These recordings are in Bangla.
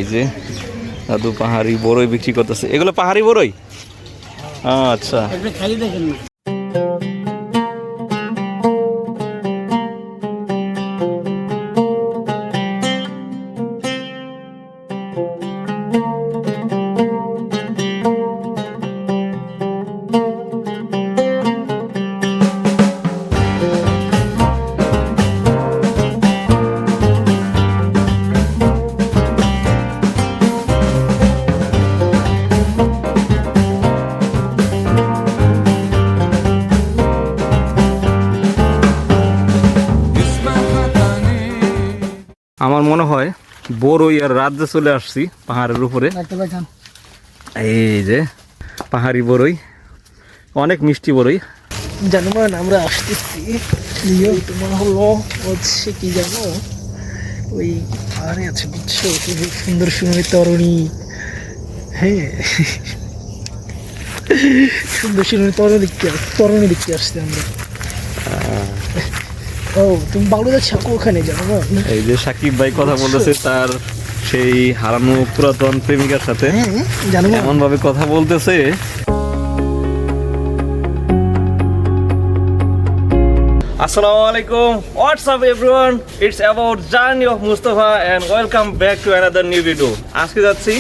এই যে দাদু পাহাড়ি বড়ই বিক্রি করতেছে। এগুলো পাহাড়ি বড়ই? আচ্ছা, আমার মনে হয় বড়ই আর রাজ্যে চলে আসছি পাহাড়ের উপরে। এই যে পাহাড়ি বড়ই, অনেক মিষ্টি বড়ই। জানুমান আমরা আসতেছি, তোমার হলো হচ্ছে কি জানো, ওই পাহাড়ে আছে বুঝছো, সুন্দর সুন্দর তরুণী। হ্যাঁ, সুন্দর সুন্দর তরুণী দেখতে আসছি আমরা। ও তুমি বাংলাদেশ থাকো ওখানে, জানো? এই যে সাকিব ভাই কথা বলতেছে তার সেই হারানো পুরাতন প্রেমিকার সাথে, এমন ভাবে কথা বলতেছে। আসসালামু আলাইকুম, what's up everyone, it's about journey of Mustafa and welcome back to another new video. আজকে যাচ্ছি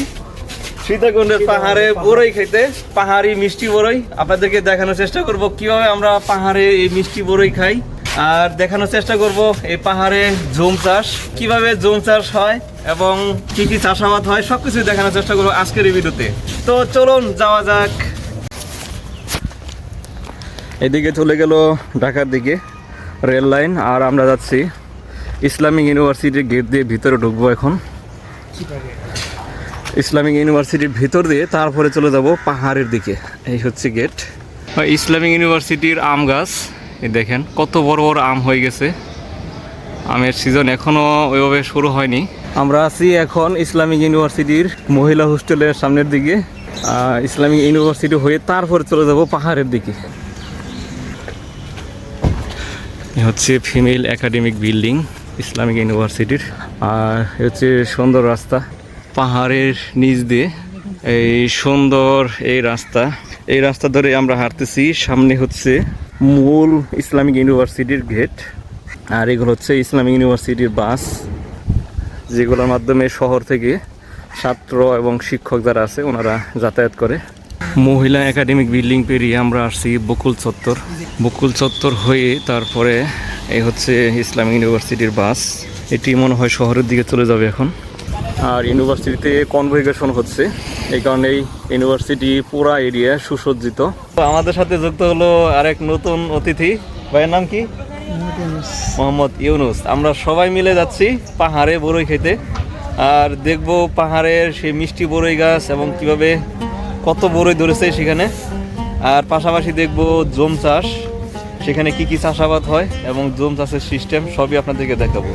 সীতাকুণ্ডের পাহাড়ে বড়ই খেতে, পাহাড়ি মিষ্টি বড়ই। আপনাদেরকে দেখানোর চেষ্টা করব কিভাবে আমরা পাহাড়ে এই মিষ্টি বড়ই খাই, আর দেখানোর চেষ্টা করব এই পাহাড়ে জুম চাষ, কিভাবে জুম চাষ হয় এবং কি কি চাষাবাদ হয়, সবকিছু দেখানোর চেষ্টা করবো আজকের এই ভিডিওতে। তো চলুন যাওয়া যাক। এদিকে চলে গেল ঢাকার দিকে রেল লাইন, আর আমরা যাচ্ছি ইসলামিক ইউনিভার্সিটির গেট দিয়ে ভিতরে ঢুকবো এখন। ইসলামিক ইউনিভার্সিটির ভিতর দিয়ে তারপরে চলে যাব পাহাড়ের দিকে। এই হচ্ছে গেট। ইসলামিক ইউনিভার্সিটির আম গাছ, এই দেখেন কত বড় বড় আম হয়ে গেছে। আমের সিজন এখনও ওইভাবে শুরু হয়নি। আমরা আছি এখন ইসলামিক ইউনিভার্সিটির মহিলা হোস্টেলের সামনের দিকে। ইসলামিক ইউনিভার্সিটি হয়ে তারপরে চলে যাব পাহাড়ের দিকে। হচ্ছে ফিমেল একাডেমিক বিল্ডিং ইসলামিক ইউনিভার্সিটির, আর হচ্ছে সুন্দর রাস্তা পাহাড়ের নিচ দিয়ে। এই সুন্দর এই রাস্তা ধরে আমরা হাঁটতেছি। সামনে হচ্ছে মূল ইসলামিক ইউনিভার্সিটির গেট, আর এগুলো হচ্ছে ইসলামিক ইউনিভার্সিটির বাস, যেগুলোর মাধ্যমে শহর থেকে ছাত্র এবং শিক্ষক যারা আছে ওনারা যাতায়াত করে। মহিলা একাডেমিক বিল্ডিং পেরিয়ে আমরা আসছি বকুল চত্বর হয়ে তারপরে এই হচ্ছে ইসলামিক ইউনিভার্সিটির বাস। এটি মনে হয় শহরের দিকে চলে যাবে এখন। আর ইউনিভার্সিটিতে কনভোকেশন হচ্ছে, এই কারণেই ইউনিভার্সিটি পুরা এরিয়া সুসজ্জিত। আমাদের সাথে যুক্ত হলো আরেক নতুন অতিথি, ভাইয়ের নাম কি? মোহাম্মদ ইউনুস। আমরা সবাই মিলে যাচ্ছি পাহাড়ে বড়ই খেতে, আর দেখবো পাহাড়ের সেই মিষ্টি বড়ই গাছ এবং কিভাবে কত বড়ই ধরেছে সেখানে, আর পাশাপাশি দেখবো জুম চাষ, সেখানে কি কি চাষাবাদ হয় এবং জুম চাষের সিস্টেম সবই আপনাদেরকে দেখাবো।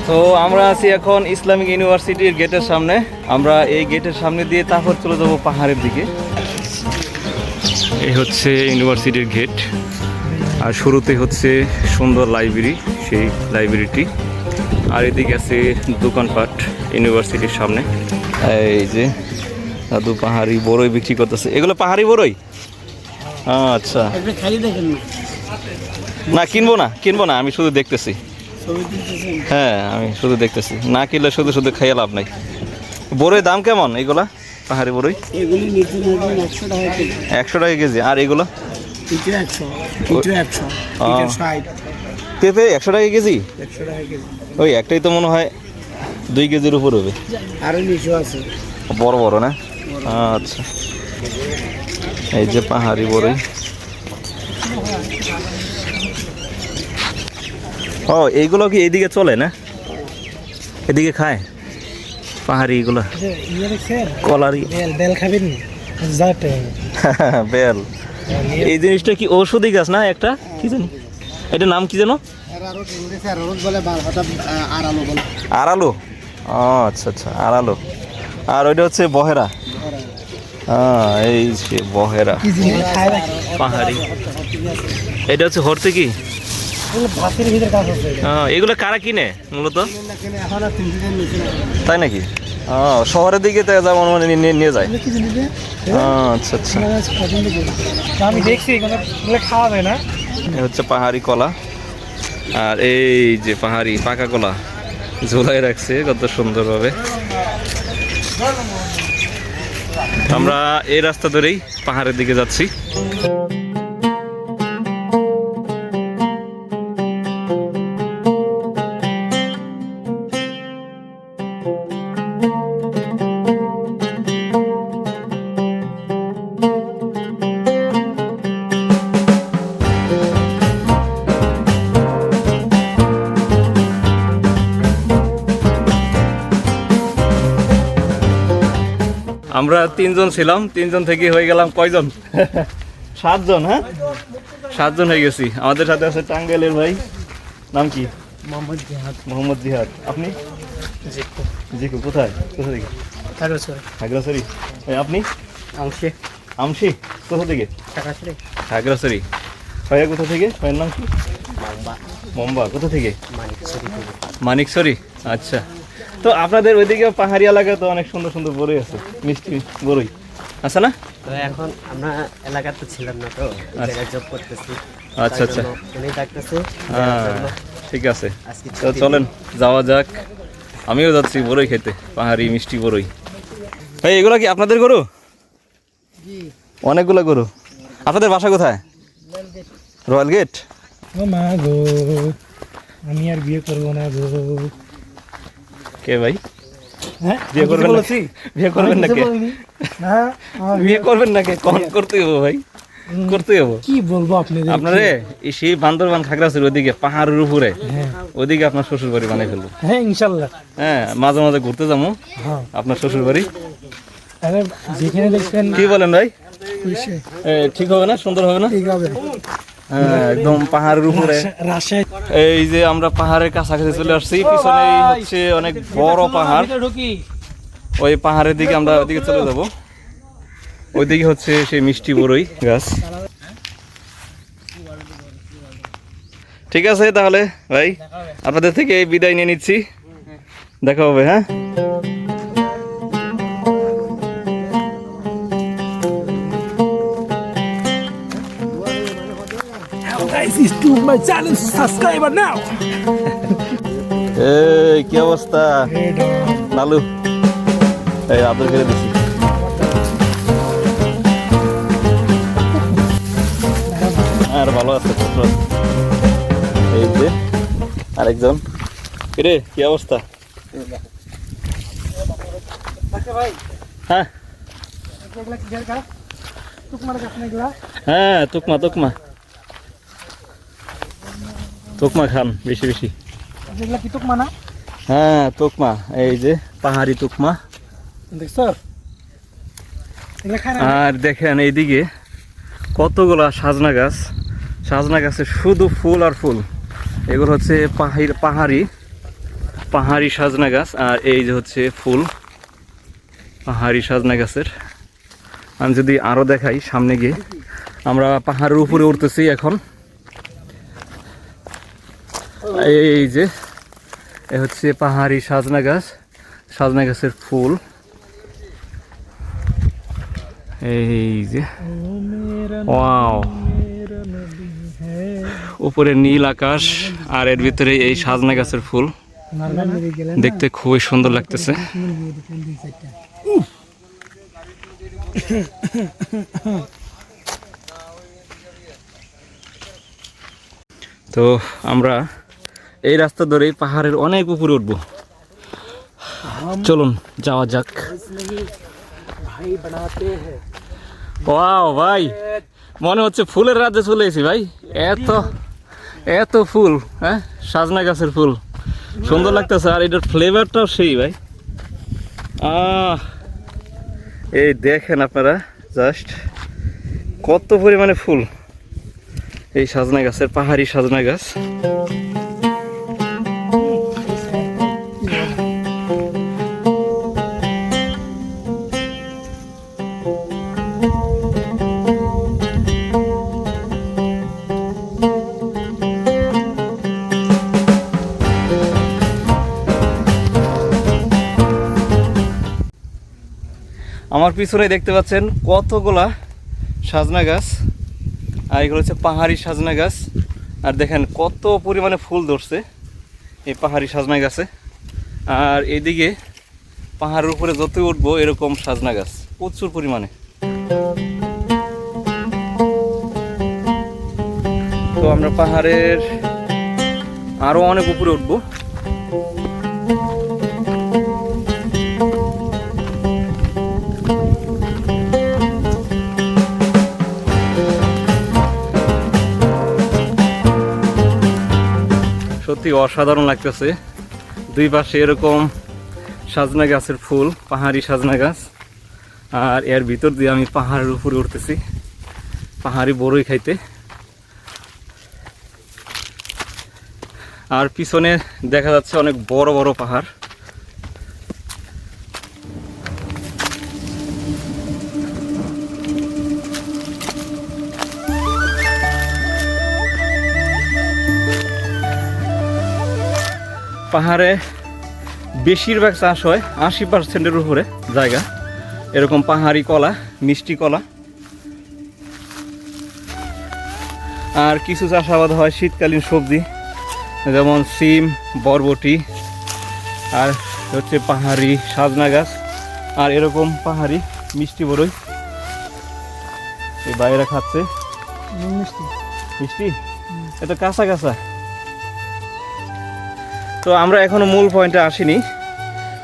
তো আমরা আছি এখন ইসলামিক ইউনিভার্সিটির গেটের সামনে। আমরা এই গেটের সামনে দিয়ে তারপর চলে যাব পাহাড়ের দিকে। এই হচ্ছে ইউনিভার্সিটির গেট, আর শুরুতে হচ্ছে সুন্দর লাইব্রেরি, সেই লাইব্রেরিটি, আর এদিকে আছে দোকানপাট ইউনিভার্সিটির সামনে। এই যে দাদু পাহাড়ি বড়ই বিক্রি করতেছে। এগুলো পাহাড়ি বড়ই? আচ্ছা, না কিনবো না, আমি শুধু দেখতেছি। হ্যাঁ, আমি শুধু দেখতেছি, না কিনলে শুধু শুধু খাইয়ে লাভ নাই। বড়ই দাম কেমন এগুলা পাহাড়ি বড়ই? 100 টাকা কেজি। আর এগুলো পেঁপে 100 টাকা কেজি? ওই একটাই তো মনে হয় 2 কেজির উপর হবে, বড় বড় না? আচ্ছা, এই যে পাহাড়ি বড়ই। ও, এইগুলো কি এইদিকে চলে না? এদিকে খায় পাহাড়ি এগুলো? কলারি বেল খাবেন? বেল, এই জিনিসটা কি ঔষধি গাছ না একটা? কি জানি এটার নাম কি জানো? আরালো। আচ্ছা আচ্ছা, আরালো। আর ওইটা হচ্ছে বহেরা। এই যে বহেরা পাহাড়ি। এটা হচ্ছে হর্তুকি। এগুলো কারা কিনে মূলত? তাই নাকি? শহরের দিকে তো যেমন মানে নিয়ে যায়। কি জানি যে আচ্ছা আচ্ছা। আমি দেখছি এখানে খাওয়া যায় না। এ হচ্ছে পাহাড়ি কলা, আর এই যে পাহাড়ি পাকা কলা ঝোলাই রাখছে কত সুন্দরভাবে। আমরা এই রাস্তা ধরেই পাহাড়ের দিকে যাচ্ছি। আমরা 3 জন ছিলাম, 3 জন থেকে হয়ে গেলাম কয়জন? 7 জন। হ্যাঁ, 7 জন হয়ে গেছি। আমাদের সাথে আছে টাঙ্গাইলের ভাই, নাম কি? মোহাম্মদ জিহাদ। মোহাম্মদ জিহাদ। আপনি? জিকু। জিকু। কোথায় থেকে? খাগড়াছড়ি। আপনি? আমশি। আমশি। কোথা থেকে? টাকাছড়ি। খাগড়াছড়ি। ভাইয়া কোথা থেকে? ভাইয়ের নাম কি? মাম্বা। মোম্বা। কোথা থেকে? মানিকছড়ি থেকে। মানিকছড়ি। আচ্ছা। তো আপনাদের ওইদিকে পাহাড়ি এলাকা তো অনেক সুন্দর সুন্দর বড়ই আছে, মিষ্টি বড়ই আছে না? তো এখন আমরা এলাকাতে ছিলাম না, তো জায়গায় জব করতেছি। আচ্ছা আচ্ছা। উনি ডাকতেছে। হ্যাঁ, ঠিক আছে। আজকে তো চলেন যাওয়া যাক। আমিও যাচ্ছি বড়ই খেতে, পাহাড়ি মিষ্টি বড়ই। ভাই এগুলো কি আপনাদের গরু? অনেকগুলো গরু। আপনাদের বাসা কোথায়? Royal gate. ও মা গো, আমি আর বিয়ে করবো না গো। কে ভাই? হ্যাঁ, বিয়ে করবেন না? বিয়ে করবেন না কে? না, বিয়ে করবেন না কে? কোন করতে হবো ভাই, করতে হবো। কি বলবো আপনাদের? আপনারে এই সেই বান্দরবান খাগড়াছড়ি ওদিকে পাহাড়ের উপরে, হ্যাঁ ওদিকে আপনার শ্বশুর বাড়ি বানাই ফেলবো। হ্যাঁ, ইনশাল্লাহ। হ্যাঁ, মাঝে মাঝে ঘুরতে যাবো হ্যাঁ, আপনার শ্বশুর বাড়ি। আরে যেখানে দেখবেন কি বলেন ভাই? খুশি। ঠিক হবে না? সুন্দর হবে না? ঠিক হবে। হ্যাঁ, একদম পাহাড়ের উপরে। রাজশাহী। এই যে আমরা পাহাড়ের কাছাকাছি চলে আসছি, পিছনেই হচ্ছে অনেক বড় পাহাড়। ঢুকি। ওই পাহাড়ের দিকে আমরা ওইদিকে চলে যাব। ওইদিকে হচ্ছে সেই মিষ্টি বড়ই গাছ। ঠিক আছে তাহলে ভাই, আপনাদের থেকে বিদায় নিয়ে নিচ্ছি। দেখা হবে। হ্যাঁ, Guys, is to my channel, subscriber now. এই কি অবস্থা লালু? এই আদর করে দিছি। আর ভালো আছে পুত্র। এই যে আরেকজন। কিরে কি অবস্থা? হ্যাঁ হ্যাঁ, তুকমা তুকমা তুকমা খান বেশি বেশি। কি তুকমা না? হ্যাঁ তুকমা, এই যে পাহাড়ি তুকমা। দেখছো? আর দেখেন এইদিকে কতগুলা সাজনা গাছ। সাজনা গাছে শুধু ফুল আর ফুল। এগুলো হচ্ছে পাহাড়ি সাজনা গাছ। আর এই যে হচ্ছে ফুল পাহাড়ি সাজনা গাছের। আমি যদি আরো দেখাই সামনে গিয়ে, আমরা পাহাড়ের উপরে উঠতেছি এখন। এই যে এ হচ্ছে পাহাড়ি সাজনা গাছ, সাজনা গাছের ফুল। এই যে ওয়াও, উপরে নীল আকাশ আর এর ভিতরে এই সাজনা গাছের ফুল। দেখতে খুবই সুন্দর লাগতেছে। তো আমরা এই রাস্তা ধরেই পাহাড়ের অনেক উপরে উঠবো। চলুন যাওয়া যাক। ওয়াও ভাই, মনে হচ্ছে ফুলের রাজ্যে চলে এসেছি ভাই। এত ফুল, হ্যাঁ সাজনা গাছের ফুল, সুন্দর লাগতেছে। আর এটার ফ্লেভারটাও সেই ভাই। এই দেখেন আপনারা জাস্ট কত পরিমাণে ফুল এই সাজনা গাছের, পাহাড়ি সাজনা গাছ। আমার পিছনে দেখতে পাচ্ছেন কতগুলা সাজনা গাছ, আর এগুলো হচ্ছে পাহাড়ি সাজনা গাছ। আর দেখেন কত পরিমাণে ফুল ধরছে এই পাহাড়ি সাজনা গাছে। আর এইদিকে পাহাড়ের উপরে যতই উঠবো এরকম সাজনা গাছ প্রচুর পরিমাণে। তো আমরা পাহাড়ের আরো অনেক উপরে উঠবো। সত্যি অসাধারণ লাগতেছে, দুই পাশে এরকম সাজনা গাছের ফুল, পাহাড়ি সাজনা গাছ। আর এর ভিতর দিয়ে আমি পাহাড়ের উপরে উঠতেছি পাহাড়ি বড়ই খাইতে। আর পিছনে দেখা যাচ্ছে অনেক বড় বড় পাহাড়। পাহাড়ে বেশিরভাগ চাষ হয় 80%-এর উপরে জায়গা এরকম পাহাড়ি কলা, মিষ্টি কলা। আর কিছু চাষাবাদ হয় শীতকালীন সবজি, যেমন সিম, বরবটি, আর হচ্ছে পাহাড়ি সাজনা গাছ, আর এরকম পাহাড়ি মিষ্টি বড়ই। এই বাইরে খাচ্ছে মিষ্টি মিষ্টি, এটা কাঁচা কাঁচা। তো আমরা এখনো মূল পয়েন্টে আসিনি,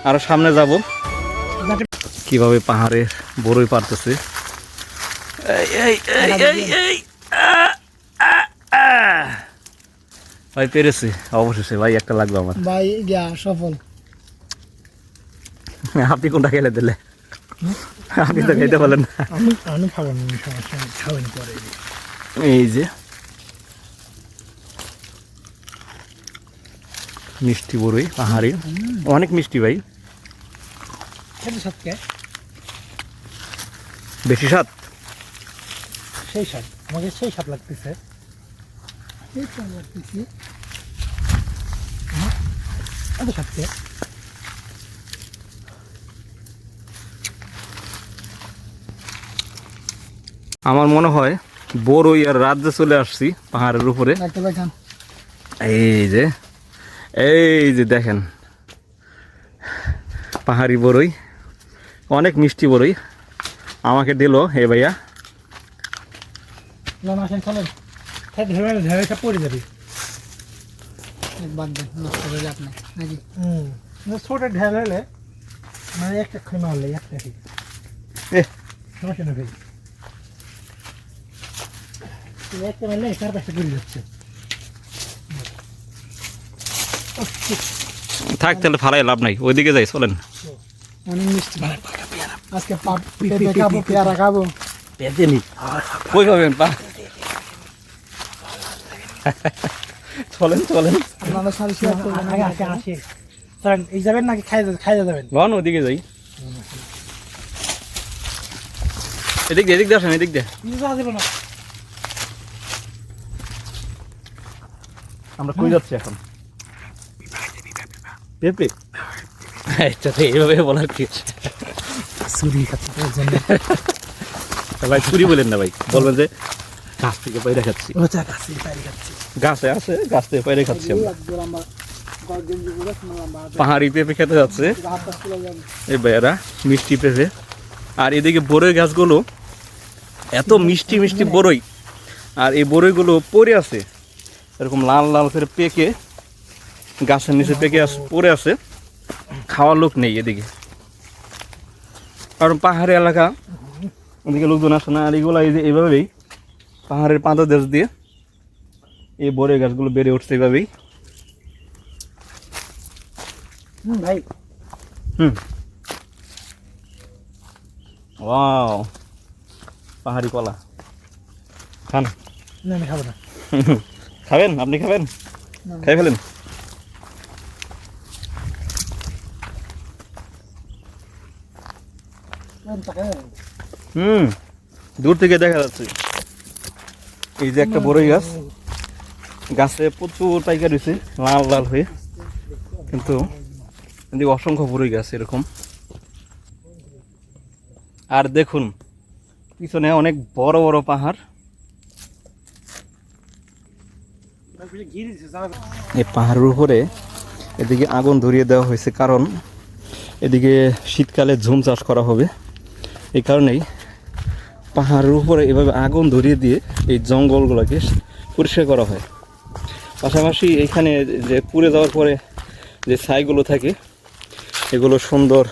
আরো সামনে যাব। কিভাবে পাহাড়ে বড়ই পারতেছে। ভাই পেরেছে অবশেষে, ভাই একটা লাগবে আমার। ভাই গিয়া সফল। আপনি কোনটা খেলে দিলে? আপনি তো খাইতে পারলেন না। আমি খাবো না, সমস্যা নেই, খাবেন পরে। এই যে মিষ্টি বড়ই পাহাড়ি, অনেক মিষ্টি ভাই। খেতে সাথে বেশি স্বাদ, সেই স্বাদ, আমাকে সেই স্বাদ লাগতেছে। এত সাথে আমার মনে হয় বড়ই আর রাজ্যে চলে আসছি পাহাড়ের উপরে। এই যে দেখেন পাহাড়ি বড়ই, অনেক মিষ্টি বড়ই আমাকে দিল হে ভাইয়া। পড়ে যাবে ছোট ঢেল হলে, মানে একটা খাই মারলে একটা সমস্যা নেই। একটা মারলে চার পাঁচটা পড়ে যাচ্ছে। থাক তাহলে ফালাই লাভ নাই, ওইদিকে যাই চলেন। অনেক মিষ্টি আজকে খাবো, পেয়ারা খাবো। কই পাবেন পা? চলেন চলেন, আপনাদের সাথে শেয়ার করবেন। আসে চলেন, এই যাবেন নাকি খাইতে যাবেন? লন ওদিকে যাই। এদিক দিয়ে আসেন, এদিক দিয়ে। আমরা কই যাচ্ছি এখন? পেঁপে? আচ্ছা তো এইভাবে বলার কি আছে? চুরি খাচ্ছি ভাই, চুরি বলেন না ভাই, বলবেন যে গাছ থেকে পাইরে খাচ্ছি। গাছে আছে, গাছ থেকে পাইরে খাচ্ছি আমরা। পাহাড়ি পেঁপে খেতে যাচ্ছে এই ভাইয়ারা, মিষ্টি পেঁপে। আর এদিকে বড়ই গাছগুলো এত মিষ্টি মিষ্টি বড়ই, আর এই বড়ইগুলো পড়ে আছে এরকম লাল লাল করে পেকে, গাছের নিচে পেকে পড়ে আছে, খাওয়ার লোক নেই এদিকে, কারণ পাহাড়ি এলাকা, ওদিকে লোকজন আসে না। আর এগুলো এই যে এইভাবেই পাহাড়ের পাদদেশ দিয়ে এই বড়ই গাছগুলো বেড়ে উঠছে এইভাবেই। ভাই ওয়াও, পাহাড়ি কলা খান। না আমি খাবো না। খাবেন? আপনি খাবেন? খাই ফেলেন। দূর থেকে দেখা যাচ্ছে এই যে একটা বড়ই গাছ, গাছে প্রচুর পাইকার হয়েছে লাল লাল হয়ে, কিন্তু অসংখ্য বড়ই গাছ এরকম। আর দেখুন পিছনে অনেক বড় বড় পাহাড়। এই পাহাড়ের উপরে এদিকে আগুন ধরিয়ে দেওয়া হয়েছে, কারণ এদিকে শীতকালে ঝুম চাষ করা হবে। এই কারণেই পাহাড়ের উপরে এভাবে আগুন ধরিয়ে দিয়ে এই জঙ্গলগুলোকে পরিষ্কার করা হয়। পাশাপাশি এখানে যে পুড়ে যাওয়ার পরে যে ছাইগুলো থাকে এগুলো সুন্দর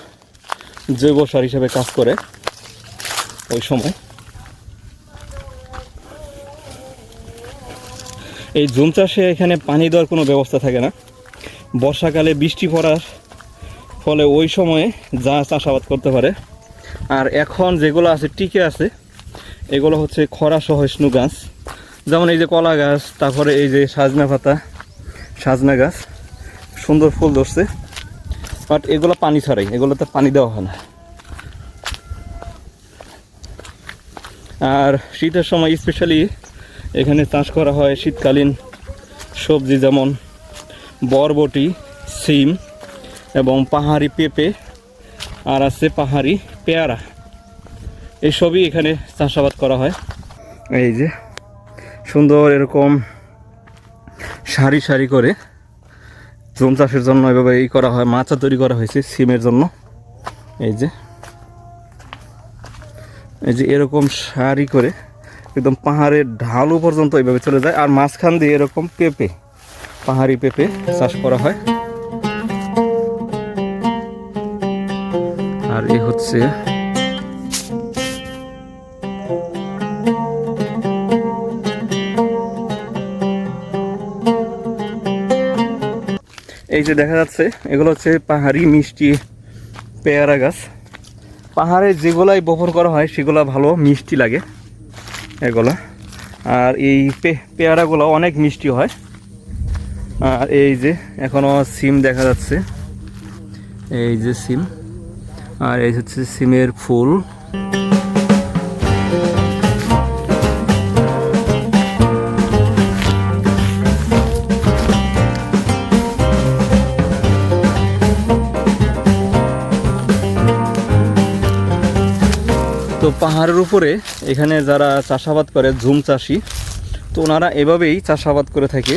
জৈব সার হিসেবে কাজ করে ওই সময়। এই জুম চাষে এখানে পানি দেওয়ার কোনো ব্যবস্থা থাকে না। বর্ষাকালে বৃষ্টি পড়ার ফলে ওই সময়ে যা চাষাবাদ করতে পারে। আর এখন যেগুলো আছে টিকে আছে এগুলো হচ্ছে খরা সহিষ্ণু গাছ, যেমন এই যে কলা গাছ, তারপরে এই যে সাজনা গাছ সুন্দর ফুল ধরছে, বাট এগুলো পানি ছাড়াই, এগুলোতে পানি দেওয়া হয় না। আর শীতের সময় স্পেশালি এখানে চাষ করা হয় শীতকালীন সবজি, যেমন বরবটি, সিম এবং পাহাড়ি পেঁপে, আর আছে পাহাড়ি পেয়ারা। এইসবই এখানে চাষাবাদ করা হয়। এই যে সুন্দর এরকম সারি সারি করে জুম চাষের জন্য এভাবে করা হয়, মাচা তৈরি করা হয়েছে সিমের জন্য। এই যে এরকম সারি করে একদম পাহাড়ের ঢালু পর্যন্ত এইভাবে চলে যায়। আর মাঝখান দিয়ে এরকম পেঁপে, পাহাড়ি পেঁপে চাষ করা হয়। আর এই হচ্ছে এই যে দেখা যাচ্ছে এগুলো হচ্ছে পাহাড়ি মিষ্টি পেয়ারা গাছ। পাহাড়ে যেগুলাই বপন করা হয় সেগুলো ভালো মিষ্টি লাগে এগুলা। আর এই পেয়ারাগুলো অনেক মিষ্টি হয়। আর এই যে এখনো সিম দেখা যাচ্ছে, এই যে সিম, আর এই হচ্ছে সিমের ফুল। তো পাহাড়ের উপরে এখানে যারা চাষাবাদ করে ঝুম চাষি, তো ওনারা এভাবেই চাষাবাদ করে থাকে।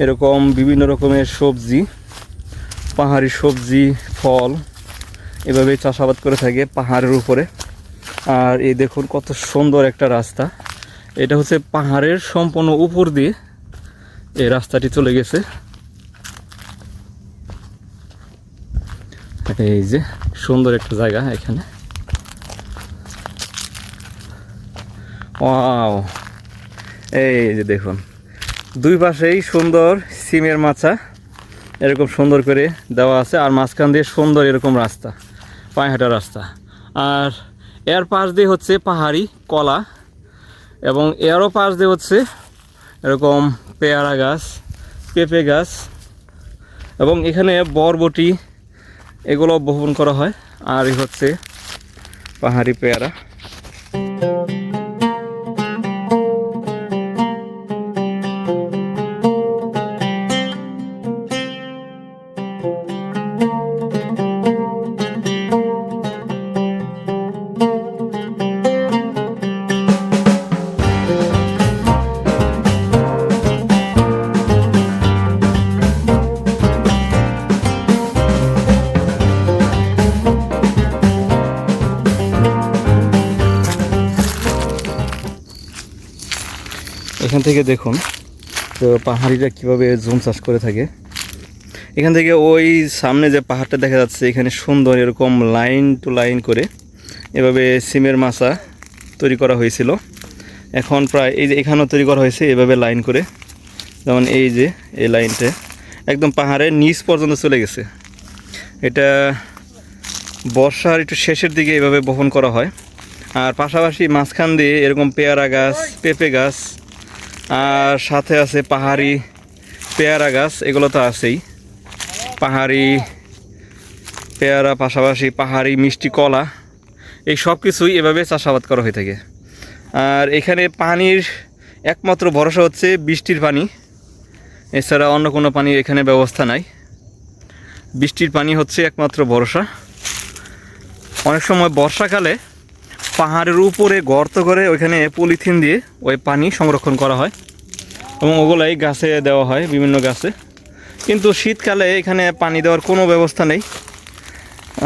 এরকম বিভিন্ন রকমের সবজি, পাহাড়ি সবজি, ফল এভাবেই চাষাবাদ করে থাকে পাহাড়ের উপরে। আর এই দেখুন কত সুন্দর একটা রাস্তা। এটা হচ্ছে পাহাড়ের সম্পূর্ণ উপর দিয়ে এই রাস্তাটি চলে গেছে। এই যে সুন্দর একটা জায়গা এখানে। ওয়াও, এই যে দেখুন দুই পাশেই সুন্দর সিমের মাচা এরকম সুন্দর করে দেওয়া আছে। আর মাঝখান দিয়ে সুন্দর এরকম রাস্তা, পায়ে হাঁটা রাস্তা। আর এর পাশ দিয়ে হচ্ছে পাহাড়ি কলা, এবং এরও পাশ দিয়ে হচ্ছে এরকম পেয়ারা গাছ, পেঁপে গাছ, এবং এখানে বরবটি এগুলো বপন করা হয়। আর এই হচ্ছে পাহাড়ি পেয়ারা। এখান থেকে দেখুন তো পাহাড়িরা কীভাবে জুম চাষ করে থাকে। এখান থেকে ওই সামনে যে পাহাড়টা দেখা যাচ্ছে এখানে সুন্দর এরকম লাইন টু লাইন করে এভাবে সিমের মাচা তৈরি করা হয়েছিল। এখন প্রায় এই যে এখানেও তৈরি করা হয়েছে এভাবে লাইন করে, যেমন এই যে এই লাইনটা একদম পাহাড়ের নিচ পর্যন্ত চলে গেছে। এটা বর্ষার একটু শেষের দিকে এভাবে বপন করা হয়। আর পাশাপাশি মাঝখান দিয়ে এরকম পেয়ারা গাছ, পেঁপে গাছ, আর সাথে আছে পাহাড়ি পেয়ারা গাছ, এগুলো তো আছেই। পাহাড়ি পেয়ারা, পাশাপাশি পাহাড়ি মিষ্টি কলা, এই সব কিছুই এভাবে চাষাবাদ করা হয়ে থাকে। আর এখানে পানির একমাত্র ভরসা হচ্ছে বৃষ্টির পানি, এছাড়া অন্য কোনো পানির এখানে ব্যবস্থা নাই। বৃষ্টির পানি হচ্ছে একমাত্র ভরসা। অনেক সময় বর্ষাকালে পাহাড়ের উপরে গর্ত করে ওইখানে পলিথিন দিয়ে ওই পানি সংরক্ষণ করা হয় এবং ওগুলাই গাছে দেওয়া হয়, বিভিন্ন গাছে। কিন্তু শীতকালে এখানে পানি দেওয়ার কোনো ব্যবস্থা নেই।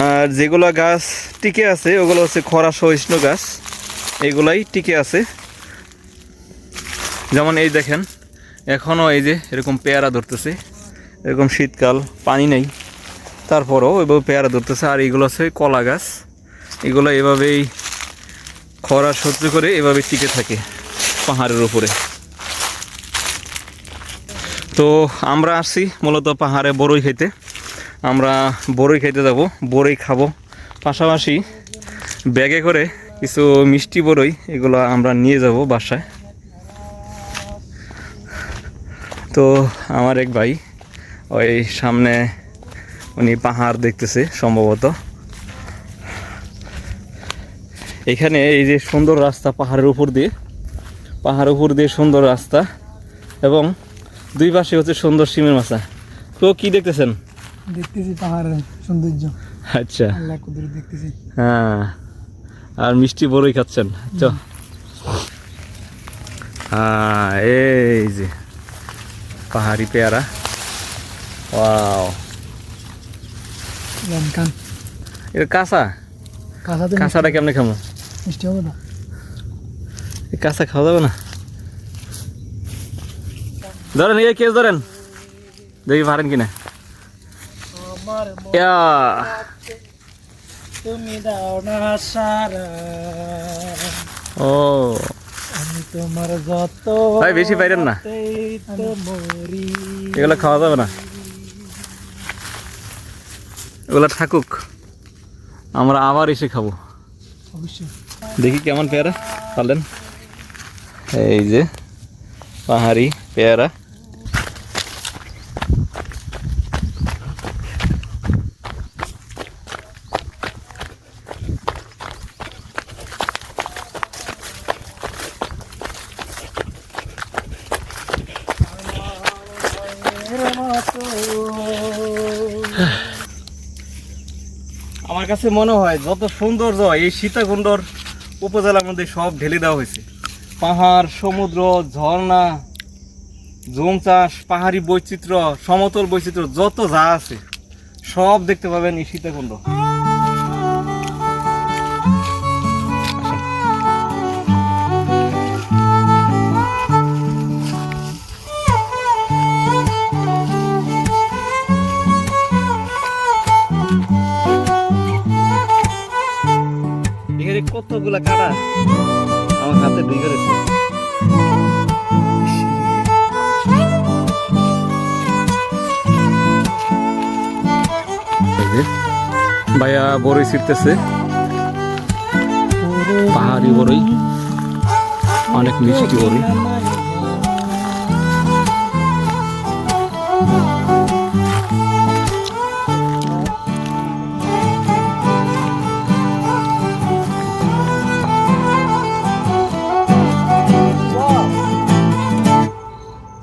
আর যেগুলো গাছ টিকে আছে ওগুলো হচ্ছে খরা সহিষ্ণু গাছ, এগুলাই টিকে আছে। যেমন এই দেখেন এখনও এই যে এরকম পেয়ারা ধরতেছে, এরকম শীতকাল পানি নেই তারপরও এভাবে পেয়ারা ধরতেছে। আর এইগুলো হচ্ছে কলা গাছ, এগুলো এভাবেই খরা সহ্য করে এভাবে টিকে থাকে পাহাড়ের উপরে। তো আমরা আসছি মূলত পাহাড়ে বরই খেতে। আমরা বরই খেতে যাব, বরই খাবো, পাশাপাশি ব্যাগে করে কিছু মিষ্টি বরই এগুলো আমরা নিয়ে যাব বাসায়। তো আমার এক ভাই ওই সামনে উনি পাহাড় দেখতেছে সম্ভবত। এখানে এই যে সুন্দর রাস্তা পাহাড়ের উপর দিয়ে সুন্দর রাস্তা এবং দুই পাশে হচ্ছে সুন্দর সিমের মাছা। তো কি দেখতেছেন? দেখতেছি পাহাড়ের সৌন্দর্য। আচ্ছা, আল্লাহ কুদরত দেখতেছি। হ্যাঁ, আর মিষ্টি বড়ই খাচ্ছেন। চ হ্যাঁ, এই যে পাহাড়ি পেয়ারা। ওয়াও, লঙ্কান এটা কাঁচা, কাঁচাটা কেমনে খাবো? মিষ্টি হবে না? কাঁচা খাওয়া যাবে না? ধরেন এই কেস ধরেন, দেখি পারেন কিনা। তুমি দাও না সারা, ও আমি তোমার যত ভাই বেশি পাইরেন না, এগুলো খাওয়া যাবে না, এগুলো থাকুক, আমরা আবার এসে খাবো। অবশ্যই। দেখি কেমন পেয়ারা পারলেন। এই যে পাহাড়ি পেয়ারা। আমার কাছে মনে হয় যত সৌন্দর্য এই সীতাকুণ্ডর উপজেলার মধ্যে সব ঢেলে দেওয়া হয়েছে। পাহাড়, সমুদ্র, ঝর্ণা, জুম চাষ, পাহাড়ি বৈচিত্র্য, সমতল বৈচিত্র্য, যত যা আছে সব দেখতে পাবেন এই সীতাকুণ্ড। এখানে কতগুলা কাটা আমার হাতে ঢুকে গেছে। ভাইয়া বড়ই ছিটতেছে, পাহাড়ি বড়ই, অনেক মিষ্টি বড়ই।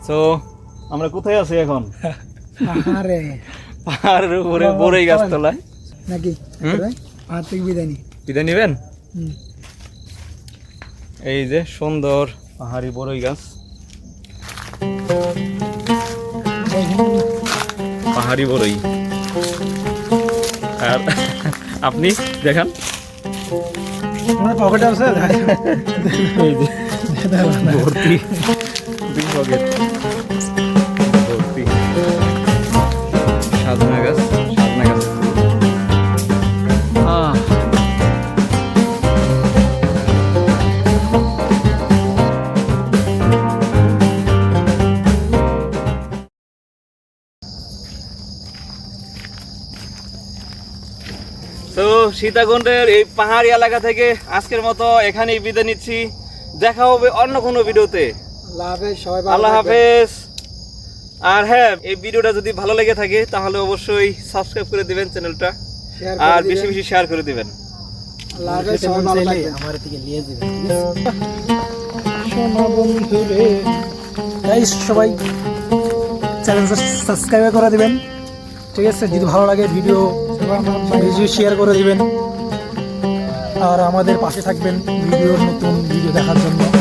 তো আমরা কোথায় আছি এখন? পাহাড়ে, পাহাড়ের উপরে বড়ই গাছ তলায় নাকি? পাহাড় থেকে বিদায় নি, বিদায় নিবেন? এই যে সুন্দর পাহাড়ি বড়ই গাছ, পাহাড়ি বড়ই। আর আপনি দেখান, আমার পকেটে আছে এই যে ভর্তি দুই পকেট ভর্তি সাজনা গাছ, সাজনা গাছ। তো সীতাকুণ্ডের এই পাহাড়ি এলাকা থেকে আজকের মতো এখানেই বিদায় নিচ্ছি। দেখা হবে অন্য কোনো ভিডিওতে। আল্লাহ হাফেজ। আর হ্যাঁ, এই ভিডিওটা যদি ভালো লেগে থাকে তাহলে অবশ্যই সাবস্ক্রাইব করে দিবেন চ্যানেলটা, আর বেশি বেশি শেয়ার করে দিবেন। আমার থেকে নিয়ে দিবেন। শোনো বন্ধুরে, গাইস সবাই চ্যানেলটা সাবস্ক্রাইব করে দিবেন, ঠিক আছে? যদি ভালো লাগে ভিডিও শেয়ার করে দিবেন। আর আমাদের পাশে থাকবেন ভিডিওর নতুন ভিডিও দেখার জন্য।